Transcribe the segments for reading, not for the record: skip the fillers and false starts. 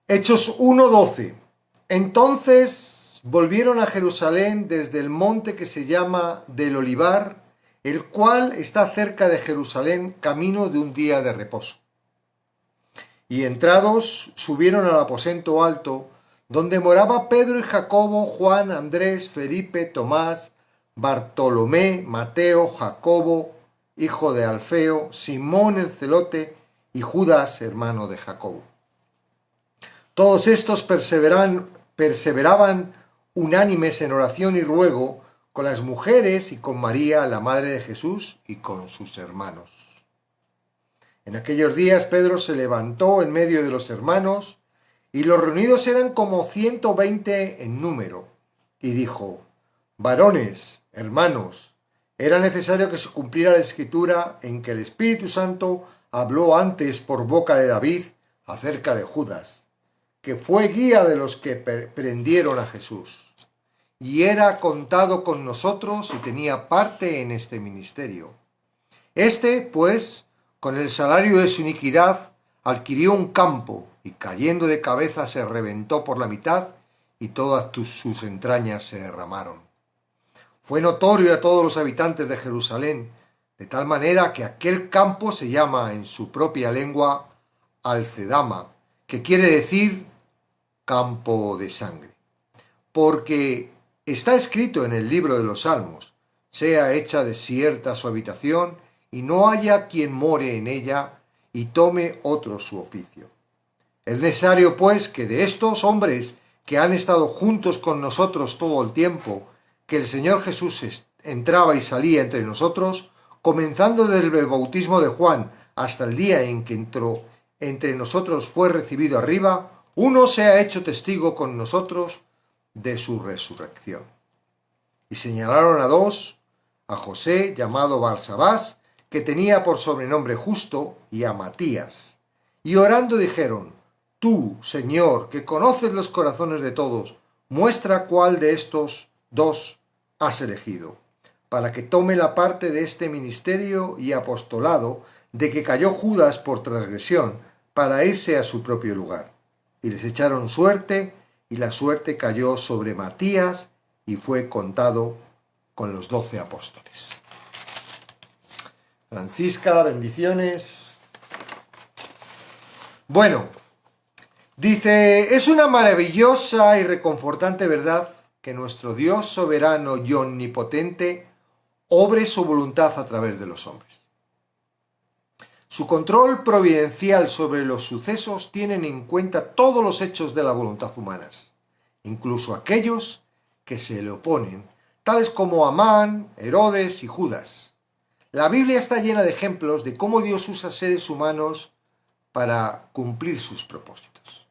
Hechos 1:12. Entonces volvieron a Jerusalén desde el monte que se llama del Olivar, el cual está cerca de Jerusalén, camino de un día de reposo. Y entrados subieron al aposento alto, donde moraba Pedro y Jacobo, Juan, Andrés, Felipe, Tomás, Bartolomé, Mateo, Jacobo, hijo de Alfeo, Simón el celote y Judas, hermano de Jacobo. Todos estos perseveraban unánimes en oración y ruego con las mujeres y con María, la madre de Jesús, y con sus hermanos. En aquellos días Pedro se levantó en medio de los hermanos, y los reunidos eran como 120 en número, y dijo: varones, hermanos, era necesario que se cumpliera la escritura en que el Espíritu Santo habló antes por boca de David acerca de Judas, que fue guía de los que prendieron a Jesús, y era contado con nosotros y tenía parte en este ministerio. Este, pues, con el salario de su iniquidad, adquirió un campo, y cayendo de cabeza se reventó por la mitad, y todas sus entrañas se derramaron. Fue notorio a todos los habitantes de Jerusalén, de tal manera que aquel campo se llama en su propia lengua Alcedama, que quiere decir campo de sangre. Porque está escrito en el libro de los Salmos: sea hecha desierta su habitación, y no haya quien more en ella, y tome otro su oficio. Es necesario, pues, que de estos hombres que han estado juntos con nosotros todo el tiempo que el Señor Jesús entraba y salía entre nosotros, comenzando desde el bautismo de Juan hasta el día en que entró entre nosotros, fue recibido arriba, uno se ha hecho testigo con nosotros de su resurrección. Y señalaron a dos: a José, llamado Barsabás, que tenía por sobrenombre Justo, y a Matías. Y orando dijeron: tú, Señor, que conoces los corazones de todos, muestra cuál de estos dos has elegido, para que tome la parte de este ministerio y apostolado de que cayó Judas por transgresión, para irse a su propio lugar. Y les echaron suerte, y la suerte cayó sobre Matías, y fue contado con los 12 apóstoles. Francisca, bendiciones. Bueno, dice: es una maravillosa y reconfortante verdad que nuestro Dios soberano y omnipotente obre su voluntad a través de los hombres. Su control providencial sobre los sucesos tiene en cuenta todos los hechos de la voluntad humanas, incluso aquellos que se le oponen, tales como Amán, Herodes y Judas. La Biblia está llena de ejemplos de cómo Dios usa seres humanos para cumplir sus propósitos.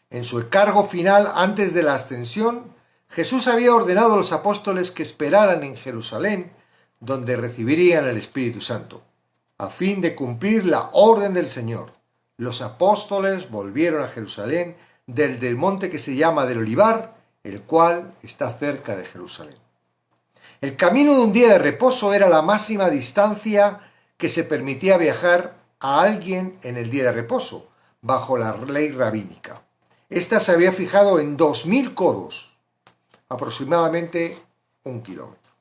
En su encargo final antes de la ascensión, Jesús había ordenado a los apóstoles que esperaran en Jerusalén, donde recibirían el Espíritu Santo, a fin de cumplir la orden del Señor. Los apóstoles volvieron a Jerusalén desde el monte que se llama del Olivar, el cual está cerca de Jerusalén. El camino de un día de reposo era la máxima distancia que se permitía viajar a alguien en el día de reposo, bajo la ley rabínica. Esta se había fijado en 2000 codos, aproximadamente 1 kilómetro.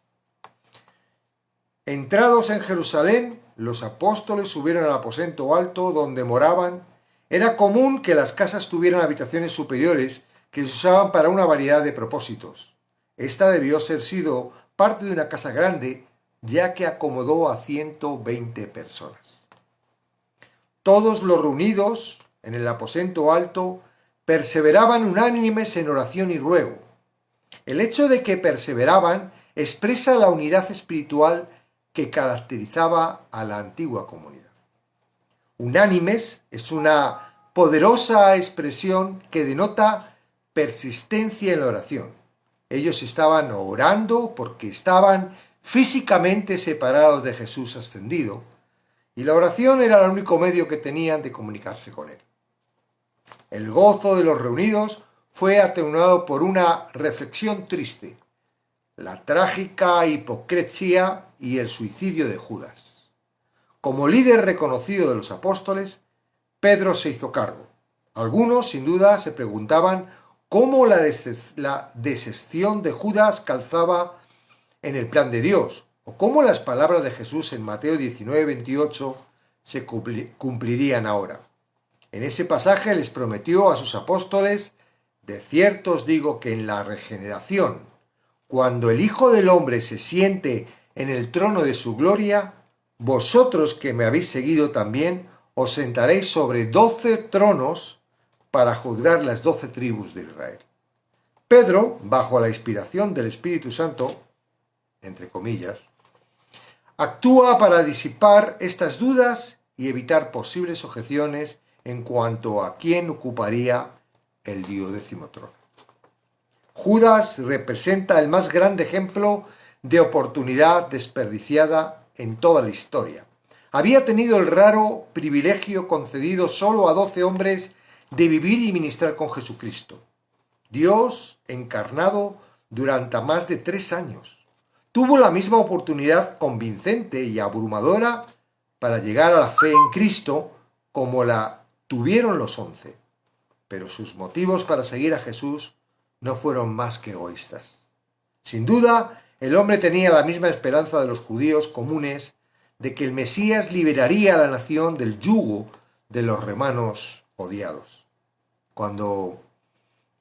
Entrados en Jerusalén, los apóstoles subieron al aposento alto donde moraban. Era común que las casas tuvieran habitaciones superiores que se usaban para una variedad de propósitos. Esta debió ser sido parte de una casa grande, ya que acomodó a 120 personas. Todos los reunidos en el aposento alto perseveraban unánimes en oración y ruego. El hecho de que perseveraban expresa la unidad espiritual que caracterizaba a la antigua comunidad. Unánimes es una poderosa expresión que denota persistencia en la oración. Ellos estaban orando porque estaban físicamente separados de Jesús ascendido, y la oración era el único medio que tenían de comunicarse con él. El gozo de los reunidos fue atenuado por una reflexión triste: la trágica hipocresía y el suicidio de Judas. Como líder reconocido de los apóstoles, Pedro se hizo cargo. Algunos, sin duda, se preguntaban cómo la deserción de Judas calzaba en el plan de Dios, o cómo las palabras de Jesús en Mateo 19:28 se cumplirían ahora. En ese pasaje les prometió a sus apóstoles: de cierto os digo que en la regeneración, cuando el Hijo del Hombre se siente en el trono de su gloria, vosotros que me habéis seguido también, os sentaréis sobre 12 tronos para juzgar las 12 tribus de Israel. Pedro, bajo la inspiración del Espíritu Santo, entre comillas, actúa para disipar estas dudas y evitar posibles objeciones en cuanto a quién ocuparía el 10º trono. Judas representa el más grande ejemplo de oportunidad desperdiciada en toda la historia. Había tenido el raro privilegio concedido solo a 12 hombres de vivir y ministrar con Jesucristo, Dios encarnado durante más de 3 años. Tuvo la misma oportunidad convincente y abrumadora para llegar a la fe en Cristo como la tuvieron los 11, pero sus motivos para seguir a Jesús no fueron más que egoístas. Sin duda, el hombre tenía la misma esperanza de los judíos comunes de que el Mesías liberaría a la nación del yugo de los romanos odiados. Cuando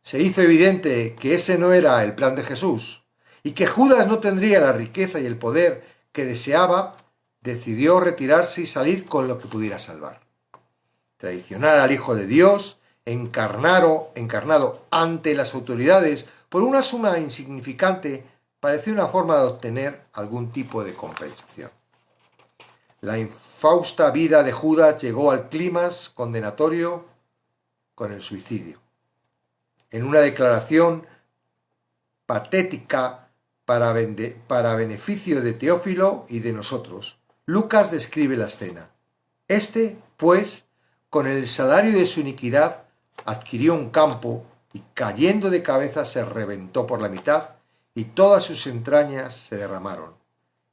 se hizo evidente que ese no era el plan de Jesús y que Judas no tendría la riqueza y el poder que deseaba, decidió retirarse y salir con lo que pudiera salvar. Traicionar al Hijo de Dios, encarnado ante las autoridades por una suma insignificante, parecía una forma de obtener algún tipo de compensación. La infausta vida de Judas llegó al clímax condenatorio con el suicidio. En una declaración patética para beneficio de Teófilo y de nosotros, Lucas describe la escena. Este, pues, con el salario de su iniquidad, adquirió un campo y cayendo de cabeza se reventó por la mitad y todas sus entrañas se derramaron.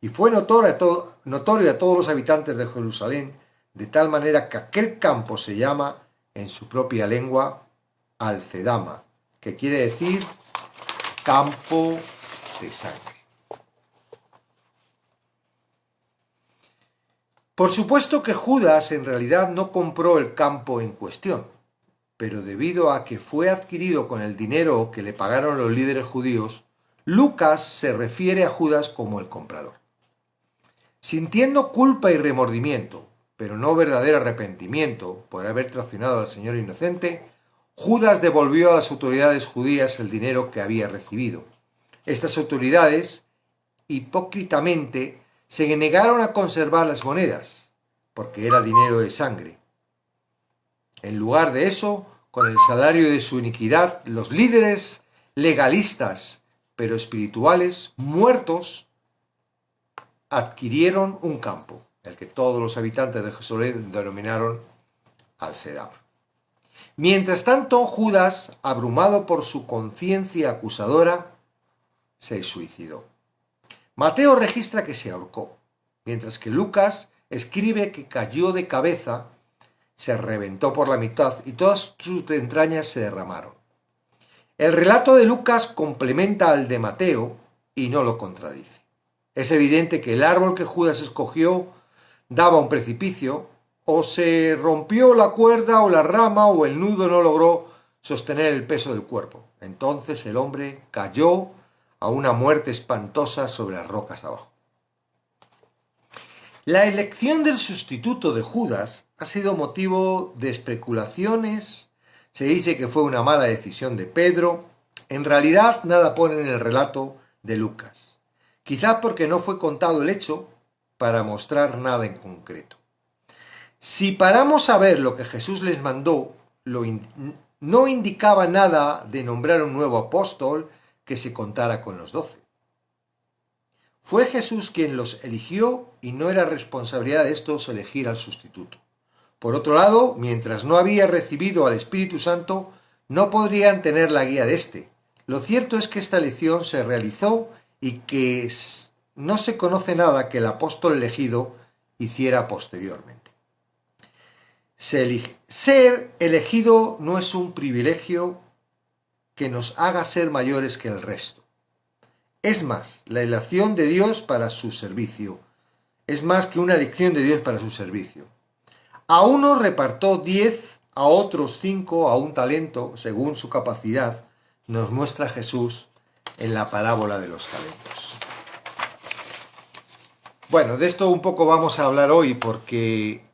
Y fue notorio a todos los habitantes de Jerusalén, de tal manera que aquel campo se llama, en su propia lengua, Alcedama, que quiere decir campo de sangre. Por supuesto que Judas en realidad no compró el campo en cuestión, pero debido a que fue adquirido con el dinero que le pagaron los líderes judíos, Lucas se refiere a Judas como el comprador. Sintiendo culpa y remordimiento, pero no verdadero arrepentimiento por haber traicionado al Señor inocente, Judas devolvió a las autoridades judías el dinero que había recibido. Estas autoridades, hipócritamente, se negaron a conservar las monedas, porque era dinero de sangre. En lugar de eso, con el salario de su iniquidad, los líderes legalistas, pero espirituales, muertos, adquirieron un campo, el que todos los habitantes de Jerusalén denominaron Alcedama. Mientras tanto, Judas, abrumado por su conciencia acusadora, se suicidó. Mateo registra que se ahorcó, mientras que Lucas escribe que cayó de cabeza, se reventó por la mitad y todas sus entrañas se derramaron. El relato de Lucas complementa al de Mateo y no lo contradice. Es evidente que el árbol que Judas escogió daba un precipicio, o se rompió la cuerda o la rama o el nudo no logró sostener el peso del cuerpo. Entonces el hombre cayó a una muerte espantosa sobre las rocas abajo. La elección del sustituto de Judas ha sido motivo de especulaciones. Se dice que fue una mala decisión de Pedro. En realidad nada pone en el relato de Lucas. Quizás porque no fue contado el hecho para mostrar nada en concreto. Si paramos a ver lo que Jesús les mandó, no indicaba nada de nombrar un nuevo apóstol que se contara con los 12. Fue Jesús quien los eligió y no era responsabilidad de estos elegir al sustituto. Por otro lado, mientras no había recibido al Espíritu Santo, no podrían tener la guía de éste. Lo cierto es que esta elección se realizó y que no se conoce nada que el apóstol elegido hiciera posteriormente. Ser elegido no es un privilegio que nos haga ser mayores que el resto. Es más, la elección de Dios para su servicio. Es más que una elección de Dios para su servicio. A uno repartió 10, a otros 5, a un talento, según su capacidad, nos muestra Jesús en la parábola de los talentos. Bueno, de esto un poco vamos a hablar hoy porque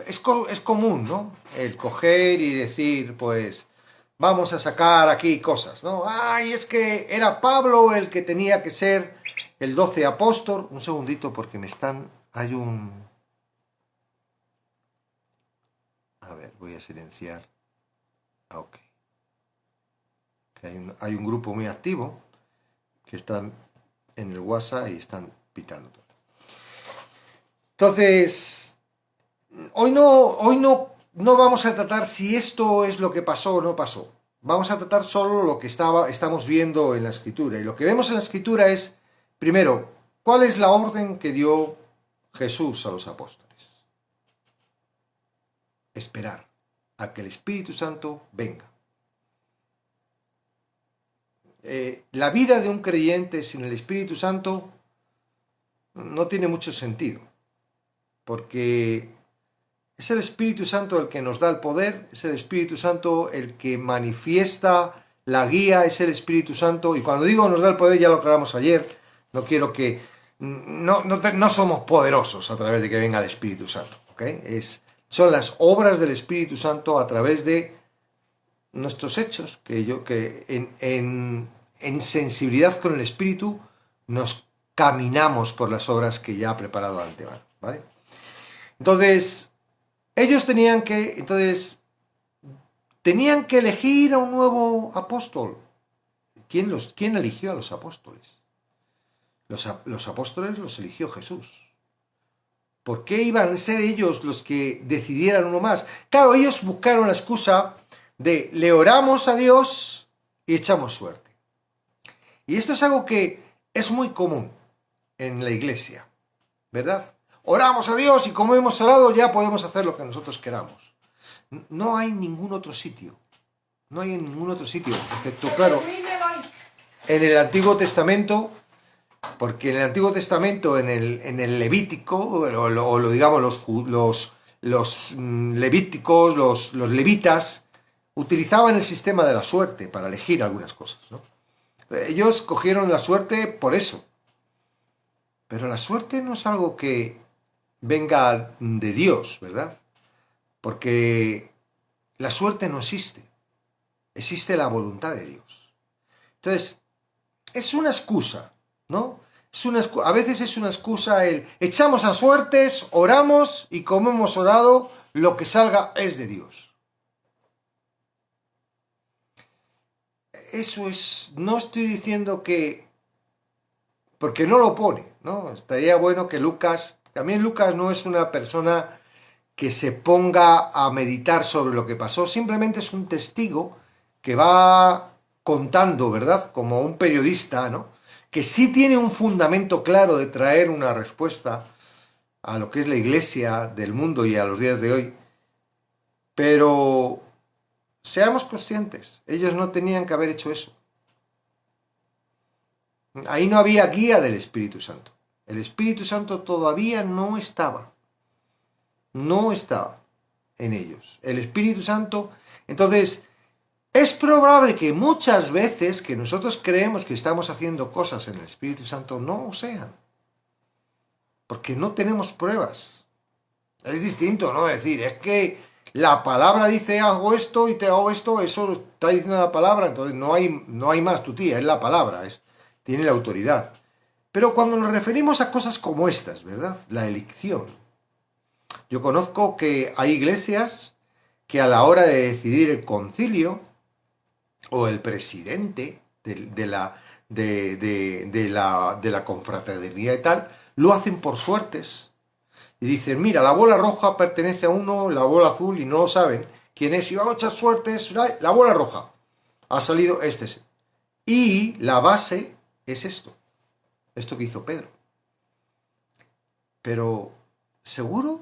es común, ¿no? El coger y decir, pues, vamos a sacar aquí cosas, ¿no? Ay, es que era Pablo el que tenía que ser el 12 apóstol. Un segundito porque me están... Hay un... A ver, voy a silenciar. Ok. Que hay un grupo muy activo que están en el WhatsApp y están pitando todo. Entonces, hoy no vamos a tratar si esto es lo que pasó o no pasó. Vamos a tratar solo lo que estamos viendo en la escritura. Y lo que vemos en la escritura es, primero, ¿cuál es la orden que dio Jesús a los apóstoles? Esperar a que el Espíritu Santo venga. La vida de un creyente sin el Espíritu Santo no tiene mucho sentido, porque es el Espíritu Santo el que nos da el poder, es el Espíritu Santo el que manifiesta la guía, es el Espíritu Santo, y cuando digo nos da el poder, ya lo aclaramos ayer, no quiero que... No somos poderosos a través de que venga el Espíritu Santo, ¿ok? Son las obras del Espíritu Santo a través de nuestros hechos, que en sensibilidad con el Espíritu nos caminamos por las obras que ya ha preparado de antemano, ¿vale? Entonces, ellos tenían que elegir a un nuevo apóstol. ¿Quién eligió a los apóstoles? Los apóstoles los eligió Jesús. ¿Por qué iban a ser ellos los que decidieran uno más? Claro, ellos buscaron la excusa de le oramos a Dios y echamos suerte. Y esto es algo que es muy común en la iglesia, ¿verdad? Oramos a Dios y como hemos orado ya podemos hacer lo que nosotros queramos. No hay ningún otro sitio. No hay en ningún otro sitio, excepto, claro, en el Antiguo Testamento, porque en el Antiguo Testamento, en el Levítico, o digamos los levíticos, los levitas, utilizaban el sistema de la suerte para elegir algunas cosas, ¿no? Ellos cogieron la suerte por eso. Pero la suerte no es algo que venga de Dios, ¿verdad? Porque la suerte no existe. Existe la voluntad de Dios. Entonces, es una excusa, ¿no? A veces es una excusa el echamos a suertes, oramos y como hemos orado, lo que salga es de Dios. Eso es, no estoy diciendo que, porque no lo pone, ¿no? Estaría bueno que también Lucas no es una persona que se ponga a meditar sobre lo que pasó, simplemente es un testigo que va contando, ¿verdad? Como un periodista, ¿no? Que sí tiene un fundamento claro de traer una respuesta a lo que es la iglesia del mundo y a los días de hoy. Pero seamos conscientes, ellos no tenían que haber hecho eso. Ahí no había guía del Espíritu Santo. El Espíritu Santo todavía no estaba en ellos. El Espíritu Santo, entonces, es probable que muchas veces que nosotros creemos que estamos haciendo cosas en el Espíritu Santo no sean. Porque no tenemos pruebas. Es distinto, ¿no? Es decir, es que la palabra dice hago esto y te hago esto, eso está diciendo la palabra, entonces no hay más tu tía, es la palabra, tiene la autoridad. Pero cuando nos referimos a cosas como estas, ¿verdad? La elección. Yo conozco que hay iglesias que a la hora de decidir el concilio o el presidente de la confraternidad y tal, lo hacen por suertes. Y dicen, mira, la bola roja pertenece a uno, la bola azul, y no lo saben quién es. Y vamos a echar suertes, la bola roja. Ha salido este. Y la base es esto que hizo Pedro. Pero, ¿seguro?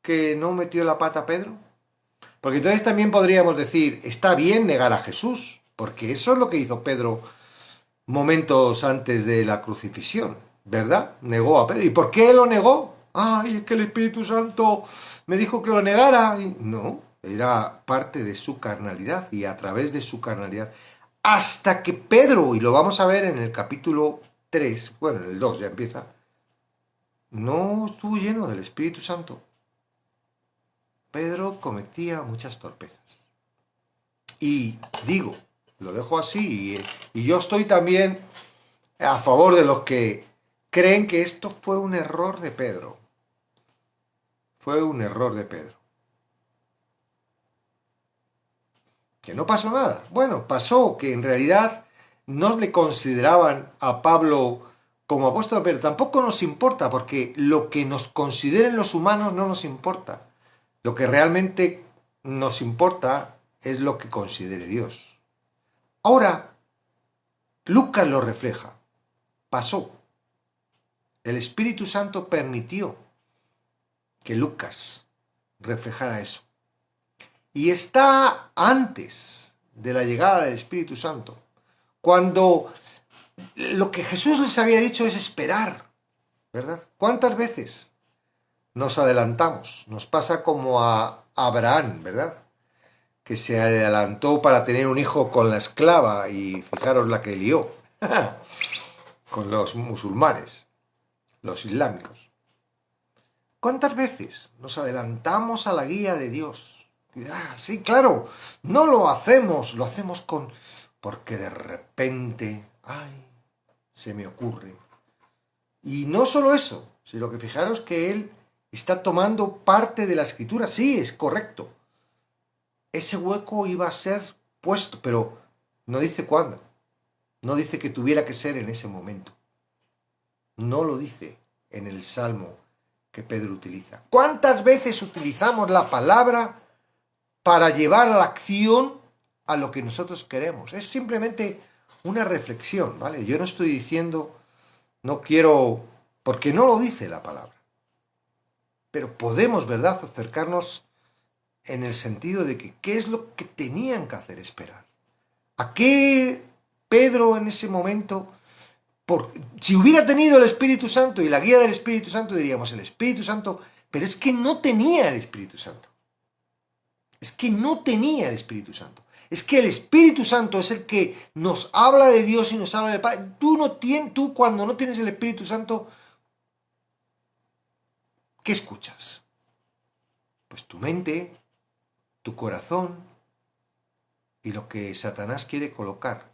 que no metió la pata Pedro? Porque entonces también podríamos decir, está bien negar a Jesús, porque eso es lo que hizo Pedro momentos antes de la crucifixión, ¿verdad? Negó a Pedro. ¿Y por qué lo negó? Ay, es que el Espíritu Santo me dijo que lo negara. No, era parte de su carnalidad y a través de su carnalidad. Hasta que Pedro, y lo vamos a ver en el capítulo 3, bueno, en el 2 ya empieza, no estuvo lleno del Espíritu Santo. Pedro cometía muchas torpezas. Y digo, lo dejo así, y yo estoy también a favor de los que creen que esto fue un error de Pedro. Fue un error de Pedro. Que no pasó nada. Bueno, pasó que en realidad no le consideraban a Pablo como apóstol, pero tampoco nos importa, porque lo que nos consideren los humanos no nos importa. Lo que realmente nos importa es lo que considere Dios. Ahora, Lucas lo refleja. Pasó. El Espíritu Santo permitió que Lucas reflejara eso. Y está antes de la llegada del Espíritu Santo, cuando lo que Jesús les había dicho es esperar, ¿verdad? ¿Cuántas veces nos adelantamos? Nos pasa como a Abraham, ¿verdad? Que se adelantó para tener un hijo con la esclava y fijaros la que lió con los musulmanes, los islámicos. ¿Cuántas veces nos adelantamos a la guía de Dios? Sí, claro, no lo hacemos, lo hacemos porque de repente, ay, se me ocurre. Y no solo eso, sino que fijaros que él está tomando parte de la escritura, sí, es correcto. Ese hueco iba a ser puesto, pero no dice cuándo, no dice que tuviera que ser en ese momento. No lo dice en el Salmo que Pedro utiliza. ¿Cuántas veces utilizamos la palabra para llevar a la acción a lo que nosotros queremos? Es simplemente una reflexión, ¿vale? Yo no estoy diciendo, no quiero, porque no lo dice la palabra. Pero podemos, ¿verdad?, acercarnos en el sentido de que qué es lo que tenían que hacer esperar. ¿A qué Pedro en ese momento? Si hubiera tenido el Espíritu Santo y la guía del Espíritu Santo, diríamos el Espíritu Santo, pero es que no tenía el Espíritu Santo. Es que no tenía el Espíritu Santo. Es que el Espíritu Santo es el que nos habla de Dios y nos habla de Padre. Tú cuando no tienes el Espíritu Santo, ¿qué escuchas? Pues tu mente, tu corazón y lo que Satanás quiere colocar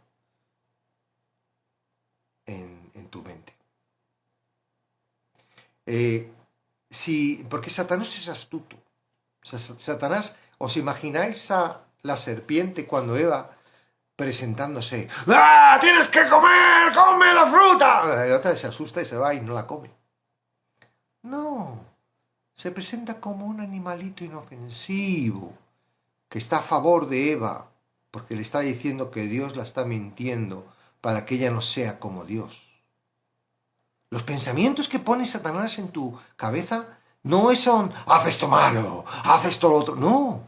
en tu mente. Porque Satanás es astuto. Satanás, ¿os imagináis a la serpiente cuando Eva presentándose? ¡Ah! ¡Tienes que comer! ¡Come la fruta! La otra se asusta y se va y no la come. No, se presenta como un animalito inofensivo que está a favor de Eva porque le está diciendo que Dios la está mintiendo para que ella no sea como Dios. Los pensamientos que pone Satanás en tu cabeza no son, haz esto malo, haz esto lo otro. No,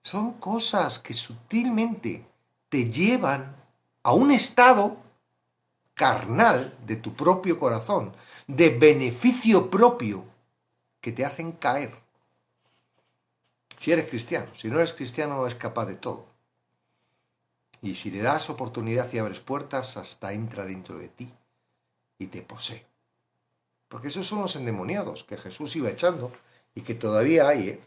son cosas que sutilmente te llevan a un estado carnal de tu propio corazón, de beneficio propio, que te hacen caer. Si eres cristiano, si no eres cristiano es capaz de todo. Y si le das oportunidad y abres puertas, hasta entra dentro de ti y te posee. Porque esos son los endemoniados que Jesús iba echando y que todavía hay, ¿eh?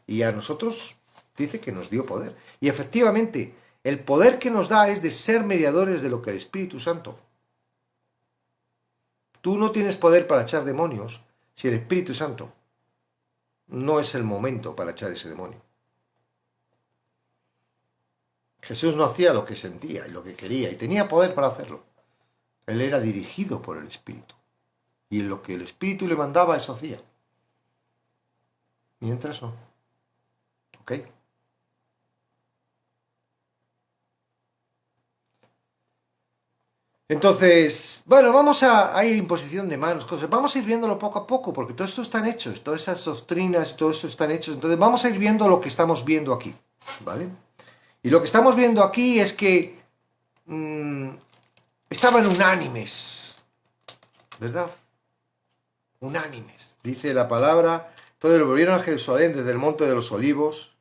Y a nosotros dice que nos dio poder. Y efectivamente, el poder que nos da es de ser mediadores de lo que el Espíritu Santo. Tú no tienes poder para echar demonios si el Espíritu Santo no es el momento para echar ese demonio. Jesús no hacía lo que sentía y lo que quería y tenía poder para hacerlo. Él era dirigido por el Espíritu. Y en lo que el Espíritu le mandaba, eso hacía. Mientras no. ¿Ok? Entonces, bueno, hay imposición de manos, cosas, vamos a ir viéndolo poco a poco, porque todo esto están hechos, todas esas doctrinas y todo eso están hechos, entonces vamos a ir viendo lo que estamos viendo aquí, ¿vale? Y lo que estamos viendo aquí es que mm, estaban unánimes, ¿verdad? Unánimes, dice la palabra, entonces volvieron a Jerusalén desde el monte de los olivos,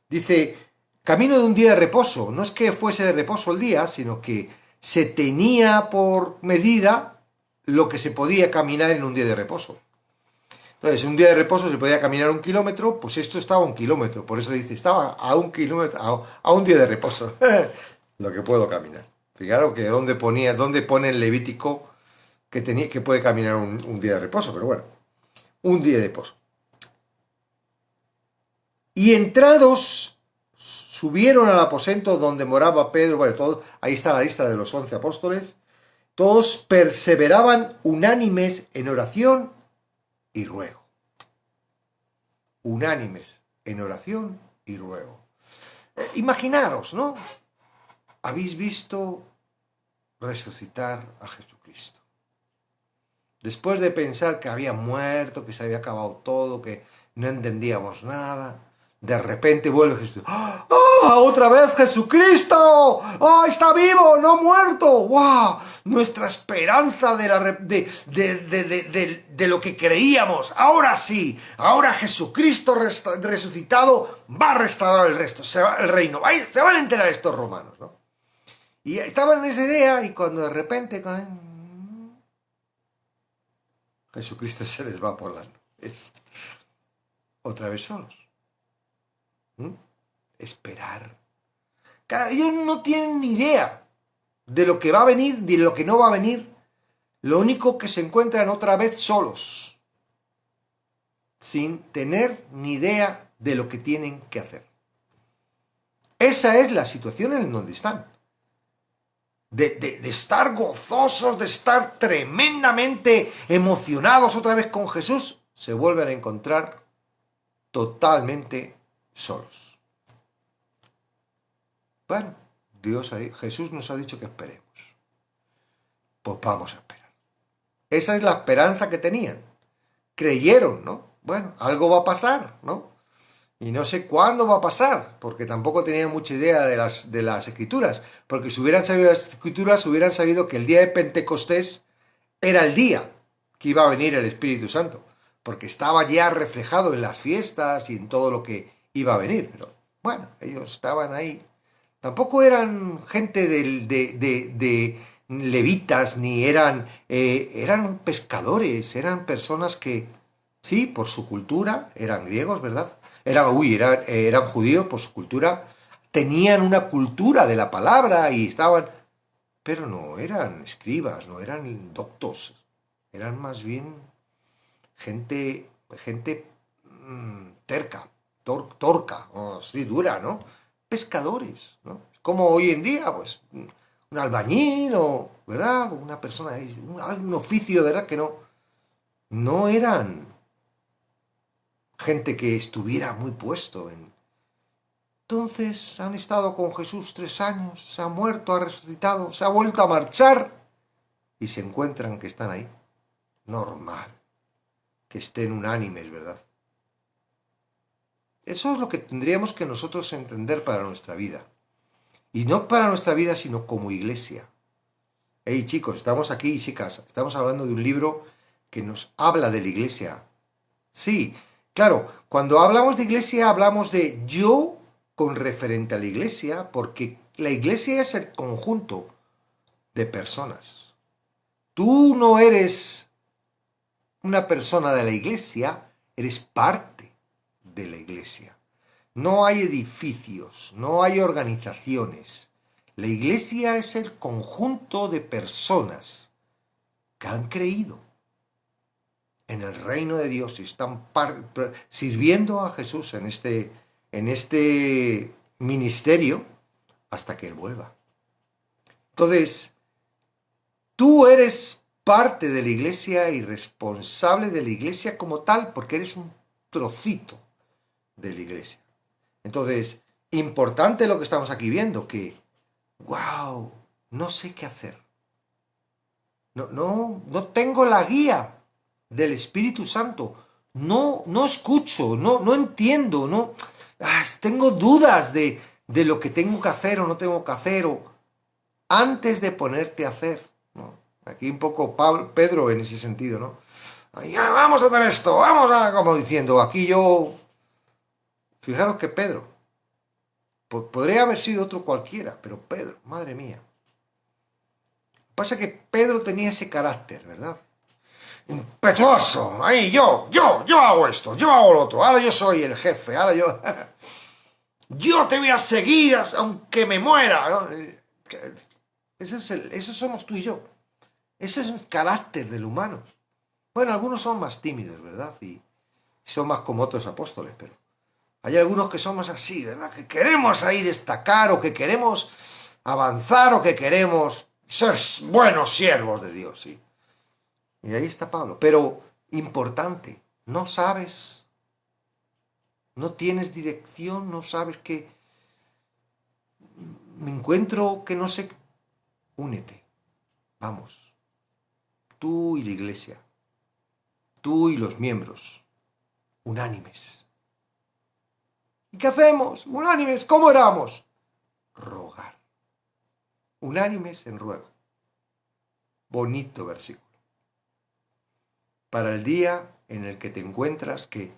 dice, camino de un día de reposo, no es que fuese de reposo el día, sino que se tenía por medida lo que se podía caminar en un día de reposo. Entonces, un día de reposo se podía caminar 1 kilómetro, pues esto estaba a 1 kilómetro, por eso dice, estaba a 1 kilómetro, a un día de reposo, lo que puedo caminar. Fijaros que dónde pone el Levítico que puede caminar un día de reposo, pero bueno, un día de reposo. Y entrados subieron al aposento donde moraba Pedro, bueno, ahí está la lista de los 11 apóstoles, todos perseveraban unánimes en oración y ruego. Unánimes en oración y ruego. Imaginaros, ¿no? Habéis visto resucitar a Jesucristo. Después de pensar que había muerto, que se había acabado todo, que no entendíamos nada, de repente vuelve Jesús. ¡Ah! ¡Otra vez Jesucristo! ¡Ah! ¡Está vivo! ¡No muerto! ¡Wow! Nuestra esperanza de lo que creíamos. Ahora sí, ahora Jesucristo resucitado va a restaurar el resto, el reino. Se van a enterar estos romanos, ¿no? Y estaban en esa idea y cuando de repente Jesucristo se les va por las nubes. Otra vez solos. ¿Mm? Esperar. Claro, ellos no tienen ni idea de lo que va a venir, de lo que no va a venir. Lo único que se encuentran otra vez solos, sin tener ni idea de lo que tienen que hacer. Esa es la situación en donde están. De estar gozosos, de estar tremendamente emocionados otra vez con Jesús, se vuelven a encontrar totalmente solos. Bueno, Jesús nos ha dicho que esperemos. Pues vamos a esperar. Esa es la esperanza que tenían. Creyeron, ¿no? Bueno, algo va a pasar, ¿no? Y no sé cuándo va a pasar, porque tampoco tenían mucha idea de las escrituras. Porque si hubieran sabido las escrituras, hubieran sabido que el día de Pentecostés era el día que iba a venir el Espíritu Santo. Porque estaba ya reflejado en las fiestas y en todo lo que iba a venir. Pero bueno, ellos estaban ahí. Tampoco eran gente de levitas, ni eran pescadores, eran personas que, sí, por su cultura, eran griegos, ¿verdad? Eran judíos por su cultura, tenían una cultura de la palabra y estaban, pero no eran escribas, no eran doctos, eran más bien gente terca, torca, sí, dura, ¿no? Pescadores, ¿no? Como hoy en día, pues, un albañil o, ¿verdad? Una persona, un oficio, ¿verdad? Que no eran gente que estuviera muy puesto en... Entonces han estado con Jesús 3 años, se ha muerto, ha resucitado, se ha vuelto a marchar y se encuentran que están ahí. Normal, que estén unánimes, ¿verdad? Eso es lo que tendríamos que nosotros entender para nuestra vida. Y no para nuestra vida, sino como iglesia. Hey chicos, estamos aquí, chicas, estamos hablando de un libro que nos habla de la iglesia. Sí, claro, cuando hablamos de iglesia hablamos de yo con referente a la iglesia, porque la iglesia es el conjunto de personas. Tú no eres una persona de la iglesia, eres parte de la iglesia. No hay edificios, no hay organizaciones. La iglesia es el conjunto de personas que han creído en el reino de Dios y están sirviendo a Jesús en este ministerio hasta que Él vuelva. Entonces, tú eres parte de la iglesia y responsable de la iglesia como tal porque eres un trocito de la iglesia. Entonces, importante lo que estamos aquí viendo, que, wow, no sé qué hacer. no tengo la guía del Espíritu Santo. No escucho, no entiendo, tengo dudas de lo que tengo que hacer o no tengo que hacer, o antes de ponerte a hacer, ¿no? Aquí un poco Pedro en ese sentido, ¿no? Ya, vamos a hacer esto, como diciendo, aquí yo. Fijaros que Pedro, podría haber sido otro cualquiera, pero Pedro, madre mía. Pasa que Pedro tenía ese carácter, ¿verdad? Impetuoso, ahí yo hago esto, yo hago lo otro, ahora yo soy el jefe, ahora yo. Yo te voy a seguir aunque me muera, ¿no? Eso somos tú y yo. Ese es el carácter del humano. Bueno, algunos son más tímidos, ¿verdad? Y son más como otros apóstoles, pero hay algunos que somos así, ¿verdad? Que queremos ahí destacar o que queremos avanzar o que queremos ser buenos siervos de Dios, ¿sí? Y ahí está Pablo. Pero, importante, no sabes, no tienes dirección, no sabes que me encuentro que no sé, únete, vamos, tú y la iglesia, tú y los miembros, unánimes. ¿Y qué hacemos? Unánimes, ¿cómo oramos? Rogar. Unánimes en ruego. Bonito versículo. Para el día en el que te encuentras que,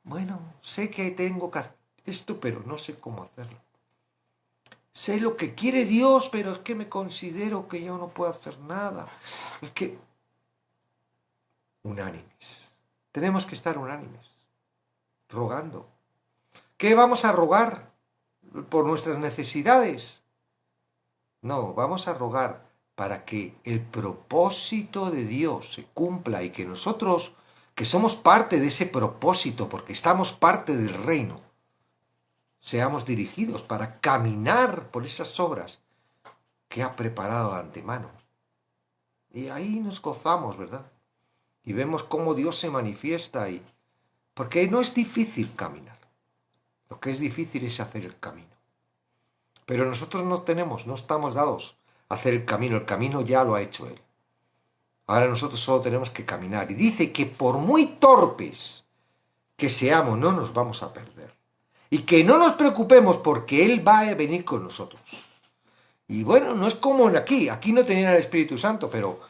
bueno, sé que tengo que hacer esto, pero no sé cómo hacerlo. Sé lo que quiere Dios, pero es que me considero que yo no puedo hacer nada. Es que, unánimes. Tenemos que estar unánimes, rogando. ¿Qué vamos a rogar? ¿Por nuestras necesidades? No, vamos a rogar para que el propósito de Dios se cumpla y que nosotros, que somos parte de ese propósito, porque estamos parte del reino, seamos dirigidos para caminar por esas obras que ha preparado de antemano. Y ahí nos gozamos, ¿verdad? Y vemos cómo Dios se manifiesta ahí. Porque no es difícil caminar. Lo que es difícil es hacer el camino. Pero nosotros no estamos dados a hacer el camino ya lo ha hecho Él. Ahora nosotros solo tenemos que caminar. Y dice que por muy torpes que seamos, no nos vamos a perder. Y que no nos preocupemos porque Él va a venir con nosotros. Y bueno, no es como aquí no tenían el Espíritu Santo, pero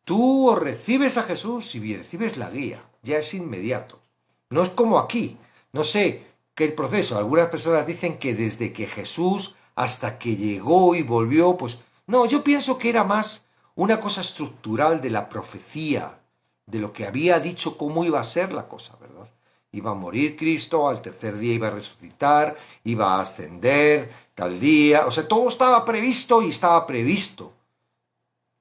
tú o recibes a Jesús y recibes la guía, ya es inmediato. No es como aquí, no sé qué el proceso, algunas personas dicen que desde que Jesús hasta que llegó y volvió, pues no, yo pienso que era más una cosa estructural de la profecía, de lo que había dicho cómo iba a ser la cosa, ¿verdad? Iba a morir Cristo, al tercer día iba a resucitar, iba a ascender, tal día, o sea, todo estaba previsto y estaba previsto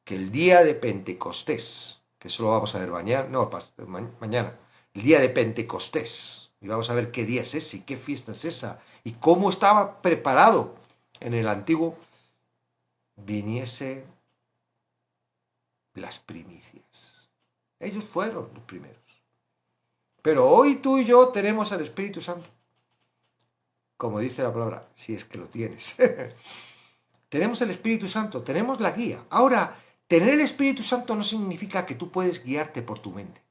que el día de Pentecostés, que eso lo vamos a ver mañana, el día de Pentecostés, y vamos a ver qué día es ese y qué fiesta es esa, y cómo estaba preparado en el antiguo, viniese las primicias. Ellos fueron los primeros. Pero hoy tú y yo tenemos al Espíritu Santo. Como dice la palabra, si es que lo tienes. Tenemos el Espíritu Santo, tenemos la guía. Ahora, tener el Espíritu Santo no significa que tú puedes guiarte por tu mente.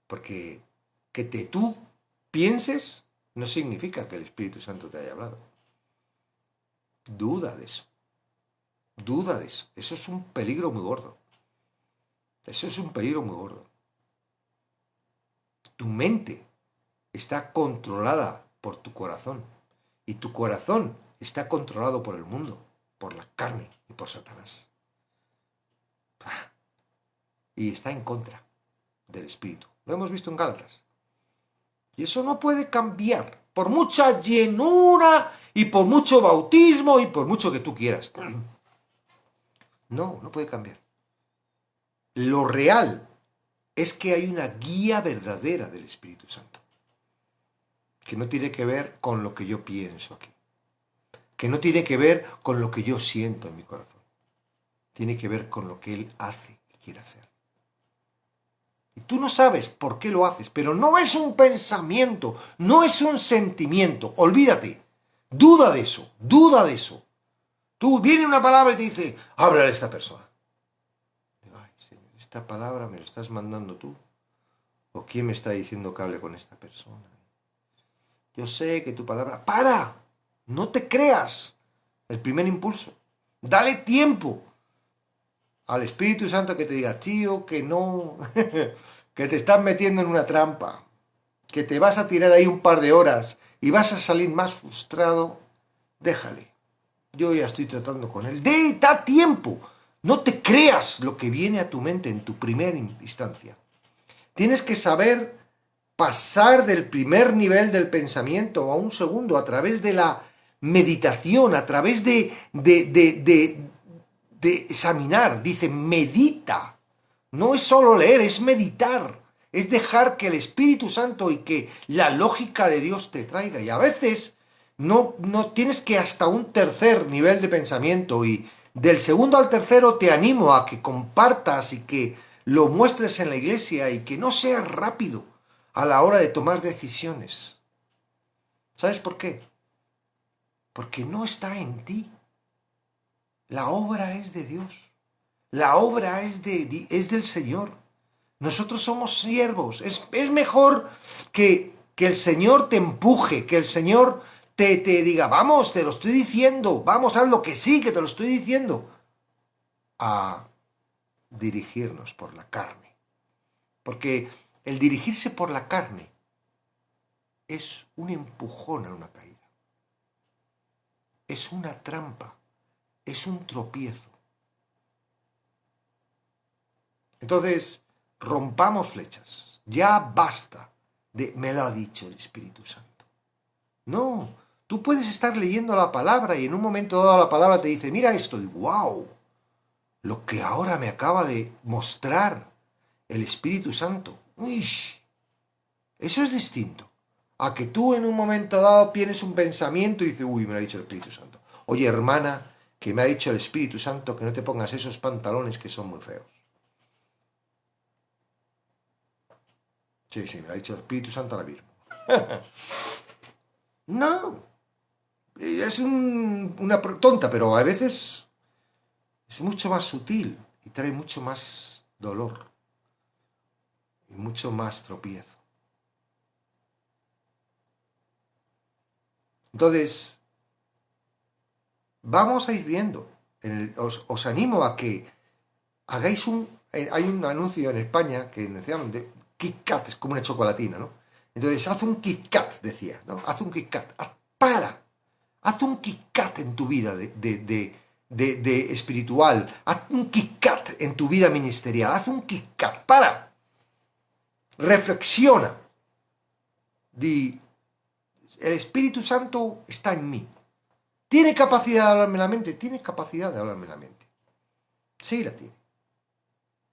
Porque tú pienses no significa que el Espíritu Santo te haya hablado. Duda de eso. Duda de eso. Eso es un peligro muy gordo. Eso es un peligro muy gordo. Tu mente está controlada por tu corazón. Y tu corazón está controlado por el mundo, por la carne y por Satanás. Y está en contra del Espíritu. Lo hemos visto en Gálatas. Y eso no puede cambiar, por mucha llenura y por mucho bautismo y por mucho que tú quieras. No puede cambiar. Lo real es que hay una guía verdadera del Espíritu Santo, que no tiene que ver con lo que yo pienso aquí, que no tiene que ver con lo que yo siento en mi corazón, tiene que ver con lo que Él hace y quiere hacer. Y tú no sabes por qué lo haces, pero no es un pensamiento, no es un sentimiento, olvídate, duda de eso, duda de eso. Tú, viene una palabra y te dice, háblale a esta persona. Digo, ay, Señor, ¿esta palabra me lo estás mandando tú? ¿O quién me está diciendo que hable con esta persona? Yo sé que tu palabra... ¡Para! No te creas el primer impulso. Dale tiempo al Espíritu Santo que te diga, tío, que no, que te estás metiendo en una trampa, que te vas a tirar ahí un par de horas y vas a salir más frustrado. Déjale. Yo ya estoy tratando con él. Da tiempo. No te creas lo que viene a tu mente en tu primera instancia. Tienes que saber pasar del primer nivel del pensamiento a un segundo a través de la meditación, a través de examinar. Dice, medita. No es solo leer, es meditar. Es dejar que el Espíritu Santo y que la lógica de Dios te traiga. Y a veces no tienes que hasta un tercer nivel de pensamiento, y del segundo al tercero te animo a que compartas y que lo muestres en la iglesia y que no seas rápido a la hora de tomar decisiones. ¿Sabes por qué? Porque no está en ti. La obra es de Dios. La obra es del Señor. Nosotros somos siervos. Es mejor que el Señor te empuje, que el Señor te diga, vamos, te lo estoy diciendo, vamos, haz lo que sí, que te lo estoy diciendo, a dirigirnos por la carne. Porque el dirigirse por la carne es un empujón a una caída. Es una trampa, es un tropiezo. Entonces, rompamos flechas. Ya basta de me lo ha dicho el Espíritu Santo. No, tú puedes estar leyendo la palabra y en un momento dado la palabra te dice, mira esto, y wow, lo que ahora me acaba de mostrar el Espíritu Santo. Uy, eso es distinto a que tú en un momento dado tienes un pensamiento y dices, uy, me lo ha dicho el Espíritu Santo. Oye, hermana, que me ha dicho el Espíritu Santo que no te pongas esos pantalones que son muy feos. Sí, sí, me lo ha dicho el Espíritu Santo ahora mismo. No, es una tonta, pero a veces es mucho más sutil y trae mucho más dolor y mucho más tropiezo. Entonces, vamos a ir viendo. Os animo a que hagáis hay un anuncio en España que decían de Kit Kat, es como una chocolatina, ¿no? Entonces, haz un Kit Kat, decía, ¿no? Haz un Kit Kat, haz un Kit Kat en tu vida de espiritual, haz un Kit Kat en tu vida ministerial, haz un Kit Kat, reflexiona, di, el Espíritu Santo está en mí. ¿Tiene capacidad de hablarme la mente? Tiene capacidad de hablarme la mente. Sí, la tiene.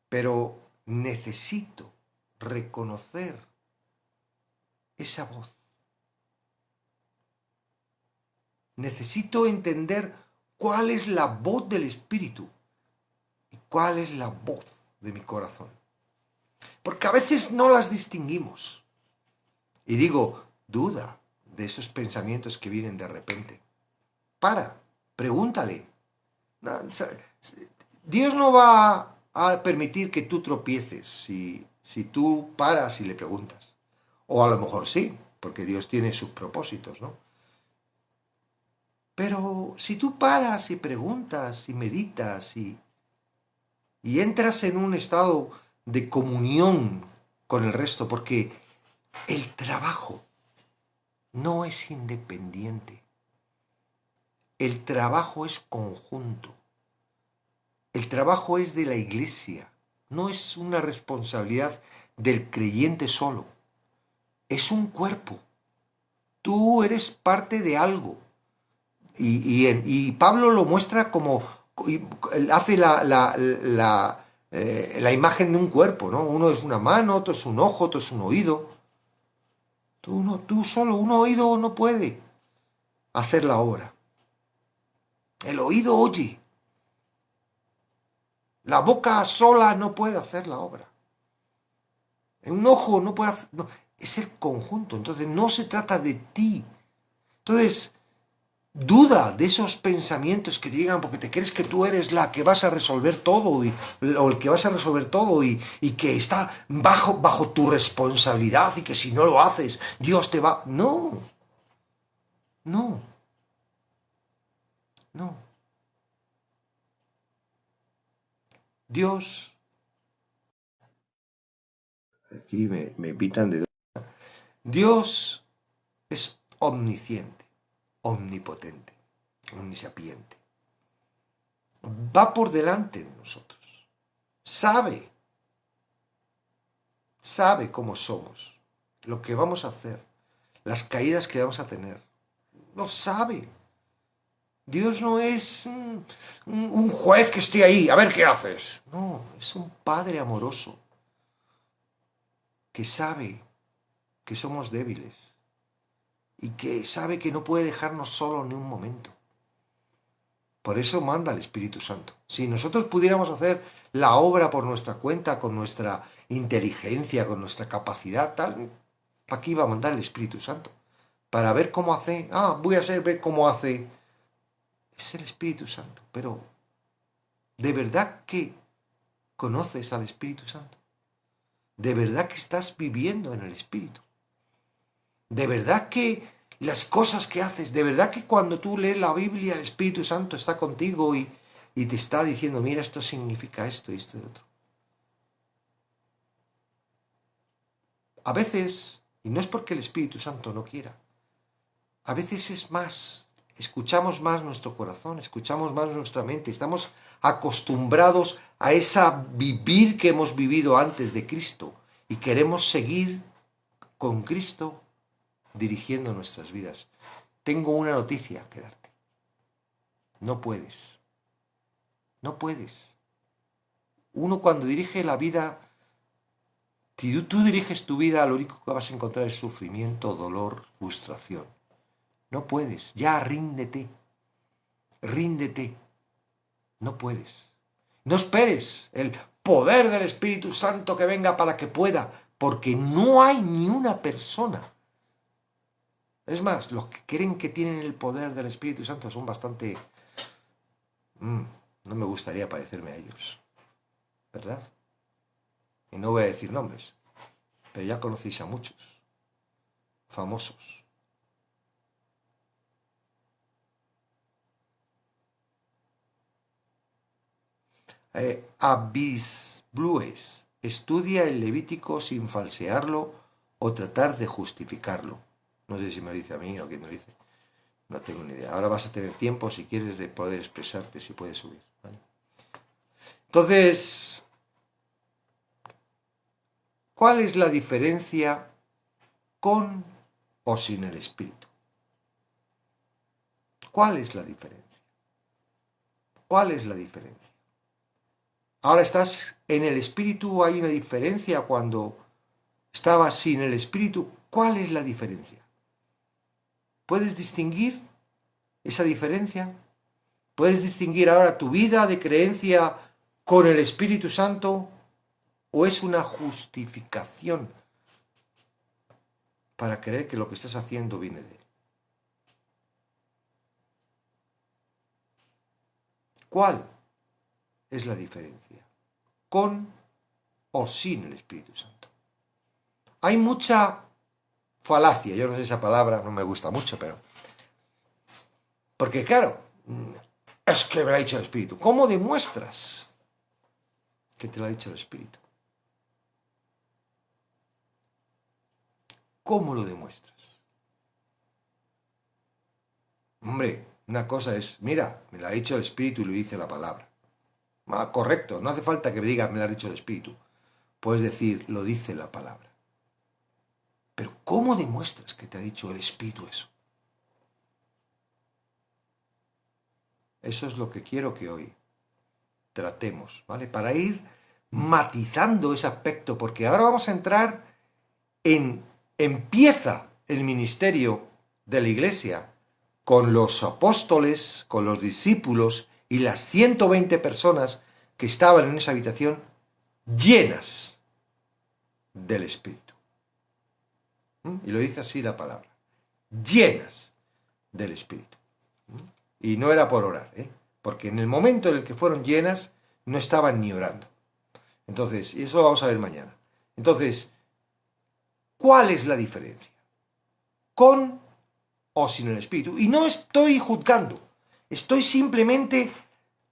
Pero necesito reconocer esa voz. Necesito entender cuál es la voz del Espíritu y cuál es la voz de mi corazón. Porque a veces no las distinguimos. Y digo, duda de esos pensamientos que vienen de repente. Pregúntale. Dios no va a permitir que tú tropieces si tú paras y le preguntas. O a lo mejor sí, porque Dios tiene sus propósitos, ¿no? Pero si tú paras y preguntas y meditas y entras en un estado de comunión con el resto, porque el trabajo no es independiente. El trabajo es conjunto. El trabajo es de la iglesia. No es una responsabilidad del creyente solo. Es un cuerpo. Tú eres parte de algo. Y Pablo lo muestra como, hace la imagen de un cuerpo, ¿no? Uno es una mano, otro es un ojo, otro es un oído. Tú solo, un oído no puede hacer la obra. El oído oye. La boca sola no puede hacer la obra. Un ojo no puede hacer... No, es el conjunto. Entonces no se trata de ti. Entonces, Duda de esos pensamientos que te llegan porque te crees que tú eres la que vas a resolver todo o el que vas a resolver todo y que está bajo tu responsabilidad y que si no lo haces, Dios te va... No, no, no. Dios... Aquí me pitan de... Dios es omnisciente, omnipotente, omnisapiente. Va por delante de nosotros. Sabe, sabe cómo somos, lo que vamos a hacer, las caídas que vamos a tener. Lo sabe. Dios no es un juez que esté ahí, a ver qué haces. No, es un padre amoroso que sabe que somos débiles y que sabe que no puede dejarnos solos ni un momento. Por eso manda el Espíritu Santo. Si nosotros pudiéramos hacer la obra por nuestra cuenta, con nuestra inteligencia, con nuestra capacidad, tal, ¿para qué iba a mandar el Espíritu Santo? Para ver cómo hace. Ah, voy a ver cómo hace. Es el Espíritu Santo. Pero, ¿de verdad que conoces al Espíritu Santo? ¿De verdad que estás viviendo en el Espíritu? ¿De verdad que las cosas que haces, de verdad que cuando tú lees la Biblia el Espíritu Santo está contigo y te está diciendo, mira, esto significa esto y esto y otro? A veces, y no es porque el Espíritu Santo no quiera, a veces es más, escuchamos más nuestro corazón, escuchamos más nuestra mente, estamos acostumbrados a esa vivir que hemos vivido antes de Cristo y queremos seguir con Cristo dirigiendo nuestras vidas. Tengo una noticia que darte. No puedes. No puedes. Uno cuando dirige la vida, si tú diriges tu vida, lo único que vas a encontrar es sufrimiento, dolor, frustración. No puedes. Ya ríndete. Ríndete. No puedes. No esperes el poder del Espíritu Santo que venga para que pueda, porque no hay ni una persona. Es más, los que creen que tienen el poder del Espíritu Santo son bastante... no me gustaría parecerme a ellos, ¿verdad? Y no voy a decir nombres, pero ya conocéis a muchos famosos. Abis Blues estudia el Levítico sin falsearlo o tratar de justificarlo. No sé si me lo dice a mí o quién me lo dice. No tengo ni idea. Ahora vas a tener tiempo, si quieres, de poder expresarte, si puedes subir. ¿Vale? Entonces, ¿cuál es la diferencia con o sin el Espíritu? ¿Cuál es la diferencia? ¿Cuál es la diferencia? Ahora estás en el Espíritu, hay una diferencia cuando estabas sin el Espíritu. ¿Cuál es la diferencia? ¿Puedes distinguir esa diferencia? ¿Puedes distinguir ahora tu vida de creencia con el Espíritu Santo o es una justificación para creer que lo que estás haciendo viene de Él? ¿Cuál es la diferencia? ¿Con o sin el Espíritu Santo? Hay mucha falacia, yo no sé esa palabra, no me gusta mucho, pero... Porque claro, es que me lo ha dicho el Espíritu. ¿Cómo demuestras que te lo ha dicho el Espíritu? ¿Cómo lo demuestras? Hombre, una cosa es, mira, me lo ha dicho el Espíritu y lo dice la palabra. Ah, correcto, no hace falta que me digas, me lo ha dicho el Espíritu. Puedes decir, lo dice la palabra. Pero ¿cómo demuestras que te ha dicho el Espíritu eso? Eso es lo que quiero que hoy tratemos, ¿vale? Para ir matizando ese aspecto, porque ahora vamos a entrar empieza el ministerio de la Iglesia con los apóstoles, con los discípulos y las 120 personas que estaban en esa habitación llenas del Espíritu. Y lo dice así la palabra, llenas del Espíritu. Y no era por orar, porque en el momento en el que fueron llenas, no estaban ni orando. Entonces, y eso lo vamos a ver mañana. Entonces, ¿cuál es la diferencia? Con o sin el Espíritu. Y no estoy juzgando, estoy simplemente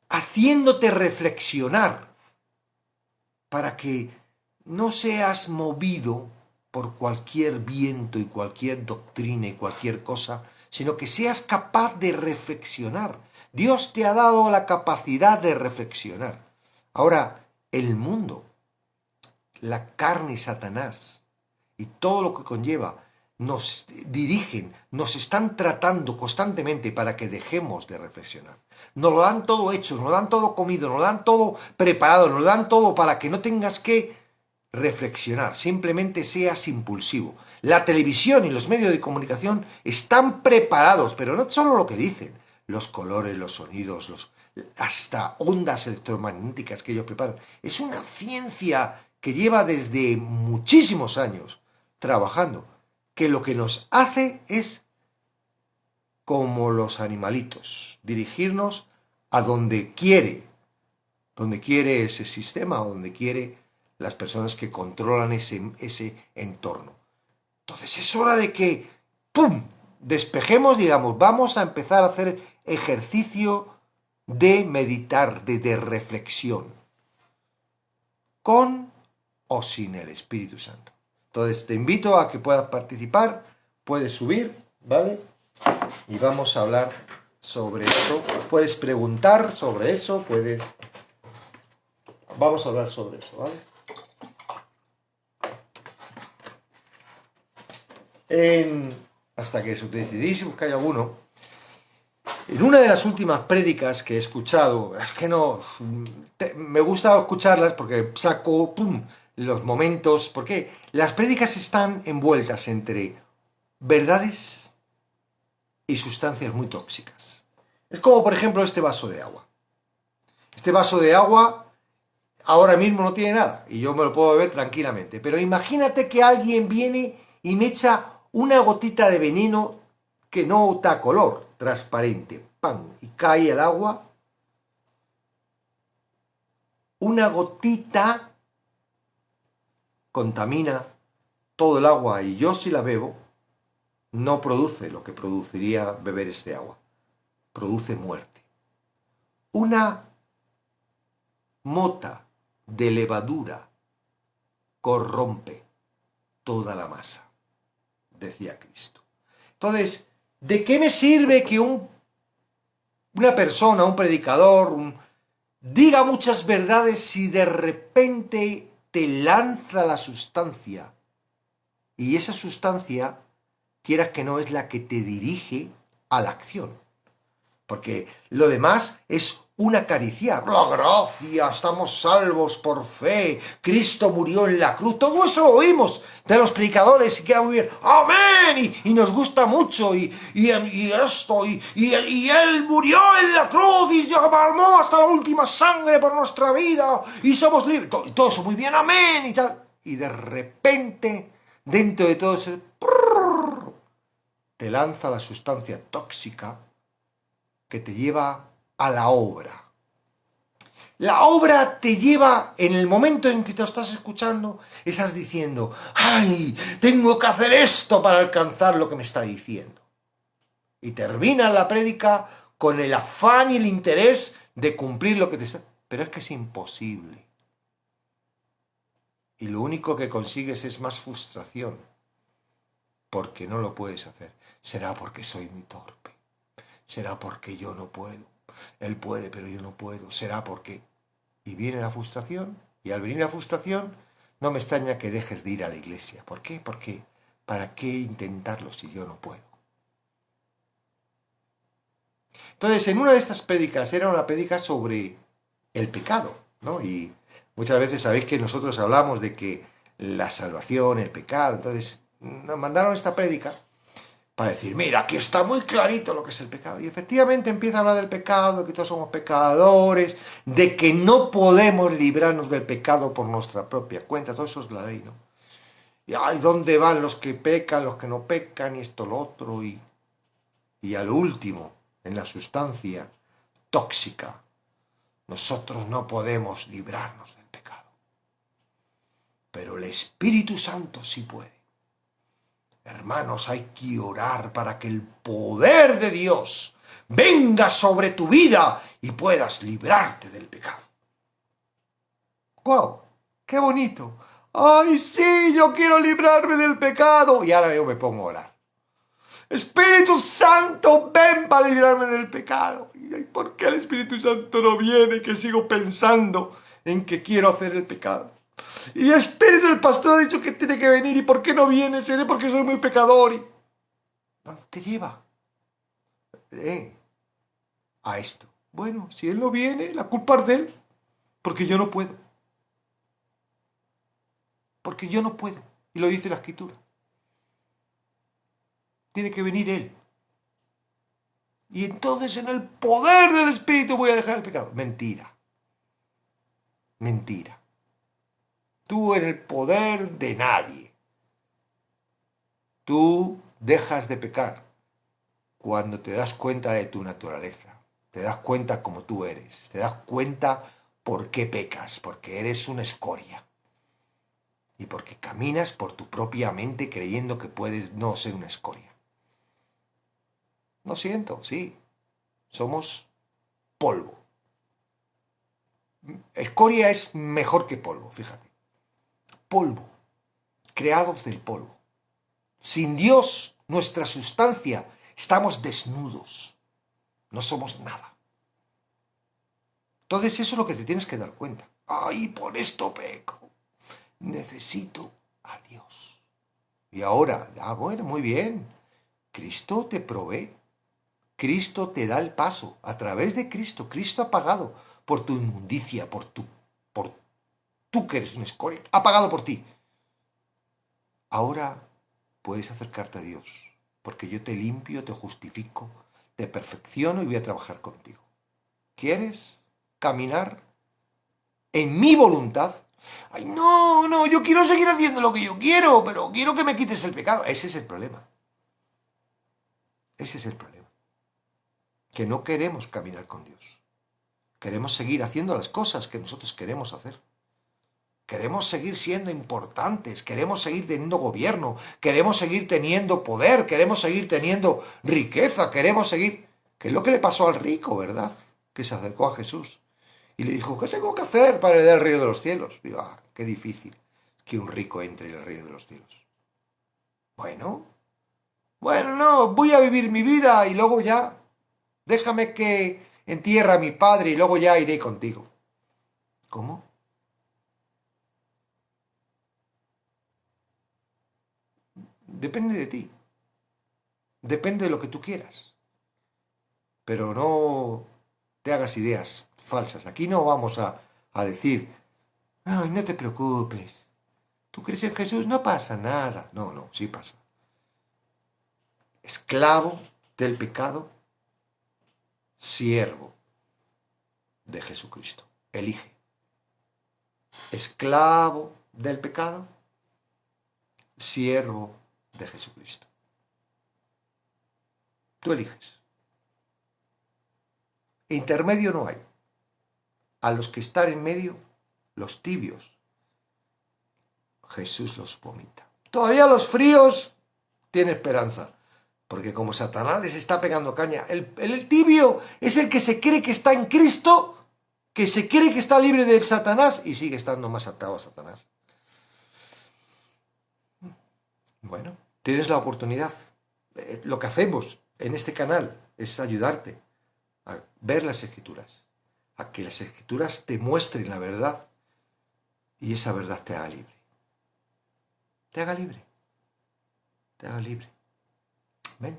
haciéndote reflexionar para que no seas movido por cualquier viento y cualquier doctrina y cualquier cosa, sino que seas capaz de reflexionar. Dios te ha dado la capacidad de reflexionar. Ahora, el mundo, la carne y Satanás y todo lo que conlleva, nos dirigen, nos están tratando constantemente para que dejemos de reflexionar. Nos lo dan todo hecho, nos lo dan todo comido, nos lo dan todo preparado, nos lo dan todo para que no tengas que reflexionar, simplemente seas impulsivo. La televisión y los medios de comunicación están preparados, pero no solo lo que dicen, los colores, los sonidos, hasta ondas electromagnéticas que ellos preparan. Es una ciencia que lleva desde muchísimos años trabajando, que lo que nos hace es, como los animalitos, dirigirnos a donde quiere ese sistema, o donde quiere las personas que controlan ese entorno. Entonces es hora de que, ¡pum!, despejemos, digamos, vamos a empezar a hacer ejercicio de meditar, de reflexión, con o sin el Espíritu Santo. Entonces te invito a que puedas participar, puedes subir, ¿vale? Y vamos a hablar sobre eso. Puedes preguntar sobre eso, Vamos a hablar sobre eso, ¿vale? Hasta que os decidís buscar alguno. En una de las últimas prédicas que he escuchado, es que no, me gusta escucharlas porque saco los momentos, porque las prédicas están envueltas entre verdades y sustancias muy tóxicas. Es como, por ejemplo, este vaso de agua. Este vaso de agua ahora mismo no tiene nada y yo me lo puedo beber tranquilamente, pero imagínate que alguien viene y me echa una gotita de veneno que no da color, transparente, ¡pam!, y cae el agua. Una gotita contamina todo el agua y yo, si la bebo, no produce lo que produciría beber este agua. Produce muerte. Una mota de levadura corrompe toda la masa, decía Cristo. Entonces, ¿de qué me sirve que una persona, un predicador, diga muchas verdades si de repente te lanza la sustancia? Y esa sustancia, quieras que no, es la que te dirige a la acción. Porque lo demás es un acariciar. La gracia, estamos salvos por fe, Cristo murió en la cruz. Todo eso lo oímos de los predicadores y queda muy bien. ¡Amén! Y nos gusta mucho. Y esto. Y Él murió en la cruz y derramó hasta la última sangre por nuestra vida. Y somos libres. Todo eso muy bien. ¡Amén! Y tal. Y de repente, dentro de todo eso, te lanza la sustancia tóxica que te lleva a la obra. La obra te lleva, en el momento en que te estás escuchando, estás diciendo, ¡ay, tengo que hacer esto para alcanzar lo que me está diciendo! Y termina la prédica con el afán y el interés de cumplir lo que te está... Pero es que es imposible. Y lo único que consigues es más frustración, porque no lo puedes hacer. Será porque soy muy torpe. Será porque yo no puedo. Él puede, pero yo no puedo. Será porque... Y viene la frustración. Y al venir la frustración, no me extraña que dejes de ir a la iglesia. ¿Por qué? Porque ¿para qué intentarlo si yo no puedo? Entonces, en una de estas prédicas, era una prédica sobre el pecado, ¿no? Y muchas veces sabéis que nosotros hablamos de que la salvación, el pecado. Entonces, nos mandaron esta prédica para decir, mira, aquí está muy clarito lo que es el pecado. Y efectivamente empieza a hablar del pecado, de que todos somos pecadores, de que no podemos librarnos del pecado por nuestra propia cuenta. Todo eso es la ley, ¿no? Y ay, ¿dónde van los que pecan, los que no pecan, y esto, lo otro? Y al último, en la sustancia tóxica, nosotros no podemos librarnos del pecado. Pero el Espíritu Santo sí puede. Hermanos, hay que orar para que el poder de Dios venga sobre tu vida y puedas librarte del pecado. ¡Guau! ¡Qué bonito! ¡Ay, sí! Yo quiero librarme del pecado. Y ahora yo me pongo a orar. Espíritu Santo, ven para librarme del pecado. ¿Y por qué el Espíritu Santo no viene? Que sigo pensando en que quiero hacer el pecado. Y el Espíritu del pastor ha dicho que tiene que venir. ¿Y por qué no viene? Seré porque soy muy pecador. ¿Dónde te lleva? A esto. Bueno, si él no viene, la culpa es de él. Porque yo no puedo. Porque yo no puedo. Y lo dice la Escritura. Tiene que venir él. Y entonces en el poder del Espíritu voy a dejar el pecado. Mentira. Mentira. Tú en el poder de nadie. Tú dejas de pecar cuando te das cuenta de tu naturaleza. Te das cuenta como tú eres. Te das cuenta por qué pecas. Porque eres una escoria. Y porque caminas por tu propia mente creyendo que puedes no ser una escoria. Lo siento, sí. Somos polvo. Escoria es mejor que polvo, fíjate. Polvo. Creados del polvo. Sin Dios, nuestra sustancia, estamos desnudos. No somos nada. Entonces eso es lo que te tienes que dar cuenta. ¡Ay, por esto peco! Necesito a Dios. Y ahora, bueno, muy bien. Cristo te provee. Cristo te da el paso. A través de Cristo. Cristo ha pagado por tu inmundicia, por tú que eres un escoria. Ha pagado por ti. Ahora puedes acercarte a Dios. Porque yo te limpio, te justifico, te perfecciono y voy a trabajar contigo. ¿Quieres caminar en mi voluntad? Ay, no, yo quiero seguir haciendo lo que yo quiero, pero quiero que me quites el pecado. Ese es el problema. Ese es el problema. Que no queremos caminar con Dios. Queremos seguir haciendo las cosas que nosotros queremos hacer. Queremos seguir siendo importantes, queremos seguir teniendo gobierno, queremos seguir teniendo poder, queremos seguir teniendo riqueza, queremos seguir... ¿Qué es lo que le pasó al rico, verdad? Que se acercó a Jesús y le dijo, ¿qué tengo que hacer para heredar el reino de los cielos? Digo, qué difícil que un rico entre en el reino de los cielos. Bueno, no, voy a vivir mi vida y luego ya, déjame que entierre a mi padre y luego ya iré contigo. ¿Cómo? Depende de ti. Depende de lo que tú quieras. Pero no te hagas ideas falsas. Aquí no vamos a decir, ay, no te preocupes. Tú crees en Jesús, no pasa nada. No, sí pasa. Esclavo del pecado, siervo de Jesucristo. Elige. Esclavo del pecado, siervo de Jesucristo. Tú eliges. Intermedio no hay. A los que están en medio, los tibios, Jesús los vomita. Todavía los fríos tienen esperanza. Porque como Satanás les está pegando caña, el tibio es el que se cree que está en Cristo, que se cree que está libre del Satanás y sigue estando más atado a Satanás. Bueno, tienes la oportunidad. Lo que hacemos en este canal es ayudarte a ver las Escrituras, a que las Escrituras te muestren la verdad y esa verdad te haga libre. Te haga libre. Te haga libre. Ven.